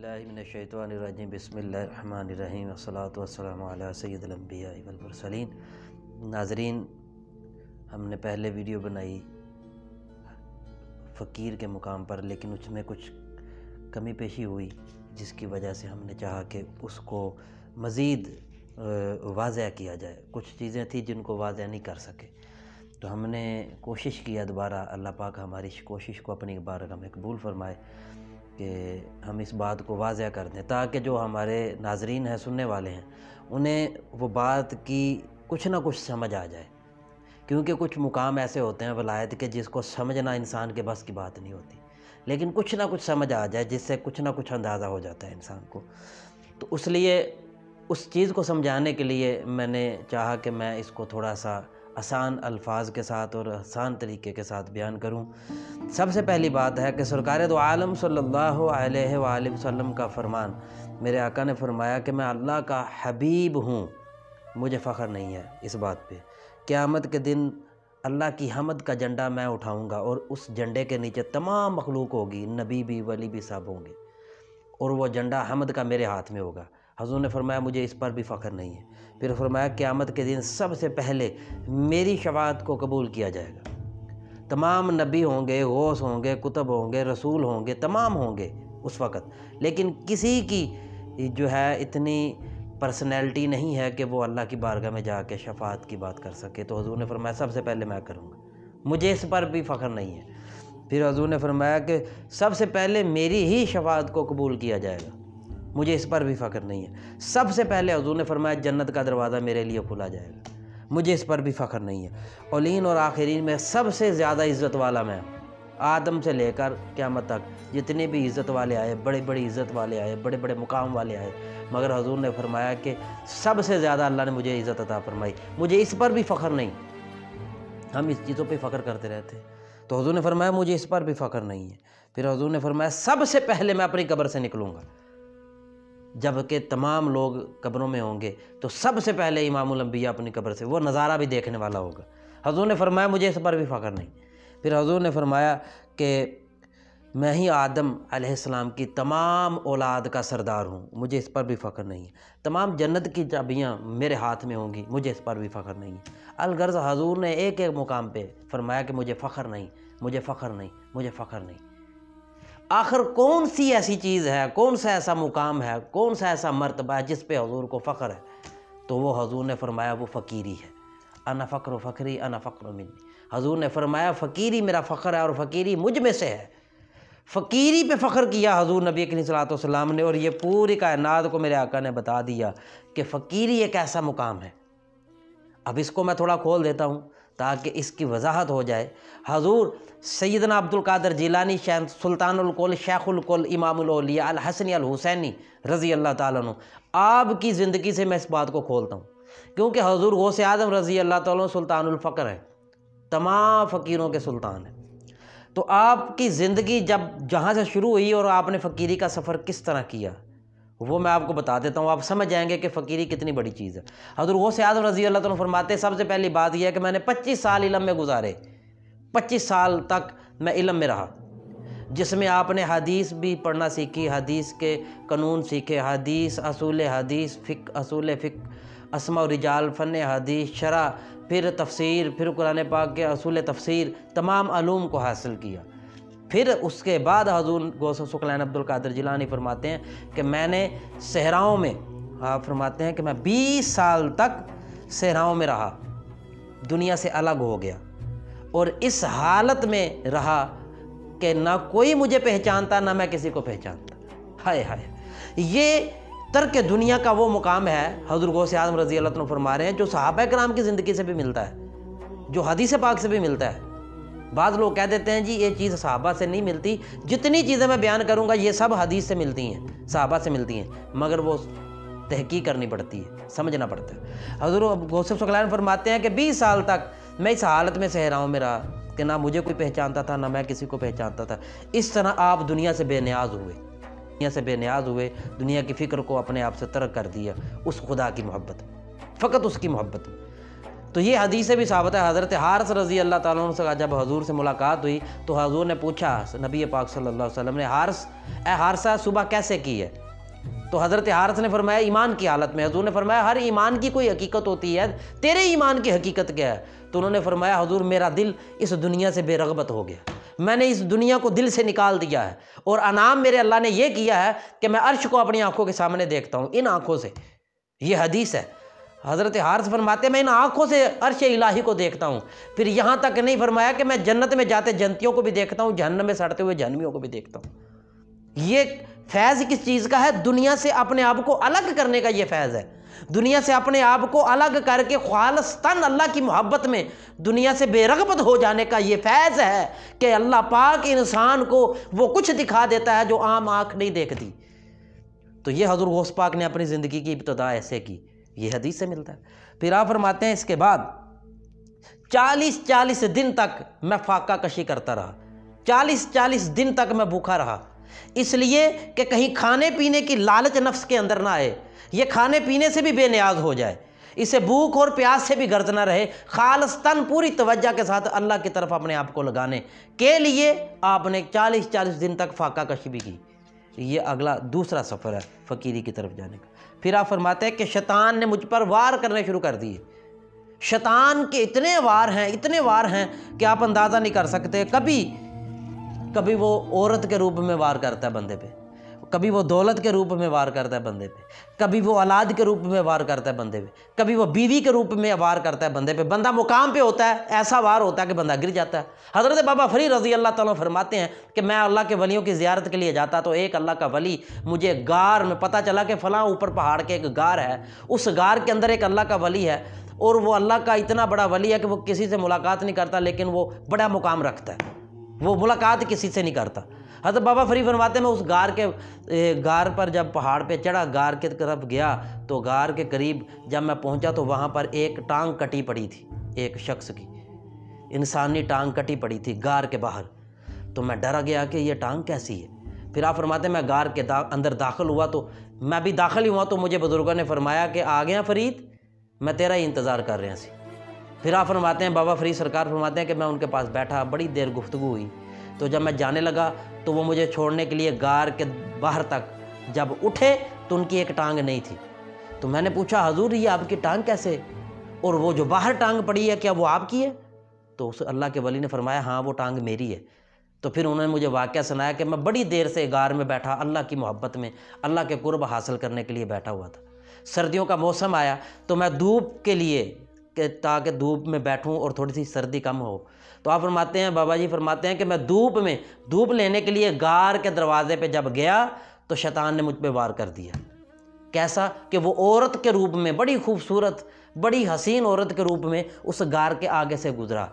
باللہ من الشیطان الرجیم بسم اللہ الرحمن الرحیم والصلاة والسلام علی سید الانبیاء والمرسلین۔ ناظرین، ہم نے پہلے ویڈیو بنائی فقیر کے مقام پر، لیکن اس میں کچھ کمی پیشی ہوئی جس کی وجہ سے ہم نے چاہا کہ اس کو مزید واضح کیا جائے۔ کچھ چیزیں تھیں جن کو واضح نہیں کر سکے، تو ہم نے کوشش کیا دوبارہ۔ اللہ پاک ہماری کوشش کو اپنی بارگاہ میں قبول فرمائے کہ ہم اس بات کو واضح کر دیں، تاکہ جو ہمارے ناظرین ہیں، سننے والے ہیں، انہیں وہ بات کی کچھ نہ کچھ سمجھ آ جائے، کیونکہ کچھ مقام ایسے ہوتے ہیں ولایت کے جس کو سمجھنا انسان کے بس کی بات نہیں ہوتی، لیکن کچھ نہ کچھ سمجھ آ جائے جس سے کچھ نہ کچھ اندازہ ہو جاتا ہے انسان کو۔ تو اس لیے اس چیز کو سمجھانے کے لیے میں نے چاہا کہ میں اس کو تھوڑا سا آسان الفاظ کے ساتھ اور آسان طریقے کے ساتھ بیان کروں۔ سب سے پہلی بات ہے کہ سرکار دو عالم صلی اللہ علیہ وآلہ وسلم کا فرمان، میرے آقا نے فرمایا کہ میں اللہ کا حبیب ہوں، مجھے فخر نہیں ہے اس بات پہ۔ قیامت کے دن اللہ کی حمد کا جھنڈا میں اٹھاؤں گا، اور اس جھنڈے کے نیچے تمام مخلوق ہوگی، نبی بھی، ولی بھی، سب ہوں گے، اور وہ جھنڈا حمد کا میرے ہاتھ میں ہوگا۔ حضور نے فرمایا مجھے اس پر بھی فخر نہیں ہے۔ پھر فرمایا قیامت کے دن سب سے پہلے میری شفاعت کو قبول کیا جائے گا۔ تمام نبی ہوں گے، غوث ہوں گے، کتب ہوں گے، رسول ہوں گے، تمام ہوں گے اس وقت، لیکن کسی کی جو ہے اتنی پرسنالٹی نہیں ہے کہ وہ اللہ کی بارگاہ میں جا کے شفاعت کی بات کر سکے۔ تو حضور نے فرمایا سب سے پہلے میں کروں گا، مجھے اس پر بھی فخر نہیں ہے۔ پھر حضور نے فرمایا کہ سب سے پہلے میری ہی شفاعت کو قبول کیا جائے گا، مجھے اس پر بھی فخر نہیں ہے۔ سب سے پہلے حضور نے فرمایا جنت کا دروازہ میرے لیے کھلا جائے گا، مجھے اس پر بھی فخر نہیں ہے۔ اولین اور آخرین میں سب سے زیادہ عزت والا میں ہوں، آدم سے لے کر قیامت تک جتنے بھی عزت والے آئے، بڑے بڑی عزت والے آئے، بڑے بڑے مقام والے آئے، مگر حضور نے فرمایا کہ سب سے زیادہ اللہ نے مجھے عزت عطا فرمائی، مجھے اس پر بھی فخر نہیں۔ ہم اس چیزوں پہ فخر کرتے رہتے، تو حضور نے فرمایا مجھے اس پر بھی فخر نہیں ہے۔ پھر حضور نے فرمایا سب سے پہلے میں اپنی قبر سے نکلوں گا، جب کہ تمام لوگ قبروں میں ہوں گے تو سب سے پہلے امام الانبیاء اپنی قبر سے، وہ نظارہ بھی دیکھنے والا ہوگا۔ حضور نے فرمایا مجھے اس پر بھی فخر نہیں۔ پھر حضور نے فرمایا کہ میں ہی آدم علیہ السلام کی تمام اولاد کا سردار ہوں، مجھے اس پر بھی فخر نہیں ہے۔ تمام جنت کی چابیاں میرے ہاتھ میں ہوں گی، مجھے اس پر بھی فخر نہیں ہے۔ الغرض حضور نے ایک ایک مقام پہ فرمایا کہ مجھے فخر نہیں، مجھے فخر نہیں، مجھے فخر نہیں۔ آخر کون سی ایسی چیز ہے، کون سا ایسا مقام ہے، کون سا ایسا مرتبہ ہے جس پہ حضور کو فخر ہے؟ تو وہ حضور نے فرمایا وہ فقیری ہے۔ انا فقر و فخری انا فقر منی۔ حضور نے فرمایا فقیری میرا فخر ہے اور فقیری مجھ میں سے ہے۔ فقیری پہ فخر کیا حضور نبی کریم صلی اللہ علیہ وسلم نے، اور یہ پوری کائنات کو میرے آقا نے بتا دیا کہ فقیری ایک ایسا مقام ہے۔ اب اس کو میں تھوڑا کھول دیتا ہوں تاکہ اس کی وضاحت ہو جائے۔ حضور سیدنا عبد القادر جیلانی، سلطان الکل، شیخ الکل، امام الاولیاء الحسنی الحسینی رضی اللہ تعالیٰ عنہ، آپ کی زندگی سے میں اس بات کو کھولتا ہوں، کیونکہ حضور غوث اعظم رضی اللہ تعالیٰ عنہ سلطان الفقر ہے، تمام فقیروں کے سلطان ہیں۔ تو آپ کی زندگی جب جہاں سے شروع ہوئی اور آپ نے فقیری کا سفر کس طرح کیا، وہ میں آپ کو بتا دیتا ہوں، آپ سمجھ جائیں گے کہ فقیری کتنی بڑی چیز ہے۔ حضور غوث اعظم رضی اللہ تعالیٰ عنہ فرماتے ہیں سب سے پہلی بات یہ ہے کہ میں نے 25 سال علم میں گزارے، 25 سال تک میں علم میں رہا، جس میں آپ نے حدیث بھی پڑھنا سیکھی، حدیث کے قانون سیکھے، حدیث، اصول حدیث، فقہ، اصول فقہ، اسماء و رجال، فن حدیث، شرح، پھر تفسیر، پھر قرآن پاک کے اصول تفسیر، تمام علوم کو حاصل کیا۔ پھر اس کے بعد حضور غوث ثقلین عبد القادر جیلانی فرماتے ہیں کہ میں نے صحراؤں میں، آپ فرماتے ہیں کہ میں 20 سال تک صحراؤں میں رہا، دنیا سے الگ ہو گیا، اور اس حالت میں رہا کہ نہ کوئی مجھے پہچانتا، نہ میں کسی کو پہچانتا۔ ہائے ہائے، یہ ترک دنیا کا وہ مقام ہے، حضور غوث اعظم رضی اللہ عنہ فرما رہے ہیں، جو صحابہ کرام کی زندگی سے بھی ملتا ہے، جو حدیث پاک سے بھی ملتا ہے۔ بعض لوگ کہہ دیتے ہیں جی یہ چیز صحابہ سے نہیں ملتی، جتنی چیزیں میں بیان کروں گا یہ سب حدیث سے ملتی ہیں، صحابہ سے ملتی ہیں، مگر وہ تحقیق کرنی پڑتی ہے، سمجھنا پڑتا ہے۔ حضور غوث ثقلین فرماتے ہیں کہ 20 سال تک میں اس حالت میں صحراؤں میں رہا کہ نہ مجھے کوئی پہچانتا تھا، نہ میں کسی کو پہچانتا تھا۔ اس طرح آپ دنیا سے بے نیاز ہوئے، دنیا سے بے نیاز ہوئے، دنیا کی فکر کو اپنے آپ سے ترک کر دیا، اس خدا کی محبت، فقط اس کی محبت۔ تو یہ حدیث سے بھی ثابت ہے۔ حضرت حارث رضی اللہ تعالیٰ عنہ سے جب حضور سے ملاقات ہوئی تو حضور نے پوچھا نبی پاک صلی اللہ علیہ وسلم نے، اے حارثہ صبح کیسے کی ہے؟ تو حضرت حارث نے فرمایا ایمان کی حالت میں۔ حضور نے فرمایا ہر ایمان کی کوئی حقیقت ہوتی ہے، تیرے ایمان کی حقیقت کیا ہے؟ تو انہوں نے فرمایا حضور میرا دل اس دنیا سے بے رغبت ہو گیا، میں نے اس دنیا کو دل سے نکال دیا ہے، اور انعام میرے اللہ نے یہ کیا ہے کہ میں عرش کو اپنی آنکھوں کے سامنے دیکھتا ہوں، ان آنکھوں سے۔ یہ حدیث ہے۔ حضرت حارث فرماتے ہیں میں ان آنکھوں سے عرش الہی کو دیکھتا ہوں۔ پھر یہاں تک نہیں فرمایا کہ میں جنت میں جاتے جنتیوں کو بھی دیکھتا ہوں، جہنم میں سڑتے ہوئے جہنمیوں کو بھی دیکھتا ہوں۔ یہ فیض کس چیز کا ہے؟ دنیا سے اپنے آپ کو الگ کرنے کا یہ فیض ہے۔ دنیا سے اپنے آپ کو الگ کر کے خالصتاً اللہ کی محبت میں دنیا سے بے رغبت ہو جانے کا یہ فیض ہے کہ اللہ پاک انسان کو وہ کچھ دکھا دیتا ہے جو عام آنکھ نہیں دیکھتی۔ تو یہ حضور غوث پاک نے اپنی زندگی کی ابتدا ایسے کی، یہ حدیث سے ملتا ہے۔ پھر آپ فرماتے ہیں اس کے بعد 40 دن تک میں فاقہ کشی کرتا رہا، 40 دن تک میں بھوکا رہا، اس لیے کہ کہیں کھانے پینے کی لالچ نفس کے اندر نہ آئے، یہ کھانے پینے سے بھی بے نیاز ہو جائے، اسے بھوک اور پیاس سے بھی غرض نہ رہے، خالصتاً پوری توجہ کے ساتھ اللہ کی طرف اپنے آپ کو لگانے کے لیے آپ نے 40 دن تک فاقہ کشی بھی کی۔ یہ اگلا دوسرا سفر ہے فقیری کی طرف جانے کا۔ پھر آپ فرماتے ہیں کہ شیطان نے مجھ پر وار کرنے شروع کر دیے۔ شیطان کے اتنے وار ہیں کہ آپ اندازہ نہیں کر سکتے۔ کبھی وہ عورت کے روپ میں وار کرتا ہے بندے پہ، کبھی وہ دولت کے روپ میں وار کرتا ہے بندے پہ، کبھی وہ اولاد کے روپ میں وار کرتا ہے بندے پہ، کبھی وہ بیوی کے روپ میں وار کرتا ہے بندے پہ۔ بندہ مقام پہ ہوتا ہے، ایسا وار ہوتا ہے کہ بندہ گر جاتا ہے۔ حضرت بابا فرید رضی اللہ تعالیٰ فرماتے ہیں کہ میں اللہ کے ولیوں کی زیارت کے لیے جاتا تو ایک اللہ کا ولی مجھے غار میں، پتہ چلا کہ فلاں اوپر پہاڑ کے ایک غار ہے، اس غار کے اندر ایک اللہ کا ولی ہے، اور وہ اللہ کا اتنا بڑا ولی ہے کہ وہ کسی سے ملاقات نہیں کرتا، لیکن وہ بڑا مقام رکھتا ہے، وہ ملاقات کسی سے نہیں کرتا۔ حضرت بابا فرید فرماتے ہیں میں اس غار پر جب پہاڑ پہ چڑھا، غار کی طرف گیا تو غار کے قریب جب میں پہنچا تو وہاں پر ایک ٹانگ کٹی پڑی تھی، ایک شخص کی انسانی ٹانگ کٹی پڑی تھی غار کے باہر۔ تو میں ڈرا گیا کہ یہ ٹانگ کیسی ہے۔ پھر آپ فرماتے ہیں میں غار کے اندر داخل ہوا، تو میں بھی داخل ہی ہوا تو مجھے بزرگوں نے فرمایا کہ آ گیا فرید، میں تیرا ہی انتظار کر رہے ہیں۔ پھر آپ فرماتے ہیں بابا فرید سرکار فرماتے ہیں کہ میں ان کے پاس بیٹھا، بڑی دیر گفتگو ہوئی، تو جب میں جانے لگا تو وہ مجھے چھوڑنے کے لیے غار کے باہر تک جب اٹھے تو ان کی ایک ٹانگ نہیں تھی۔ تو میں نے پوچھا حضور یہ آپ کی ٹانگ کیسے، اور وہ جو باہر ٹانگ پڑی ہے کیا وہ آپ کی ہے؟ تو اس اللہ کے ولی نے فرمایا ہاں وہ ٹانگ میری ہے۔ تو پھر انہوں نے مجھے واقعہ سنایا کہ میں بڑی دیر سے غار میں بیٹھا، اللہ کی محبت میں، اللہ کے قرب حاصل کرنے کے لیے بیٹھا ہوا تھا۔ سردیوں کا موسم آیا تو میں دھوپ کے لیے کہ تاکہ دھوپ میں بیٹھوں اور تھوڑی سی سردی کم ہو، تو آپ فرماتے ہیں بابا جی فرماتے ہیں کہ میں دھوپ لینے کے لیے غار کے دروازے پہ جب گیا تو شیطان نے مجھ پہ وار کر دیا۔ کیسا کہ وہ عورت کے روپ میں، بڑی خوبصورت بڑی حسین عورت کے روپ میں اس غار کے آگے سے گزرا۔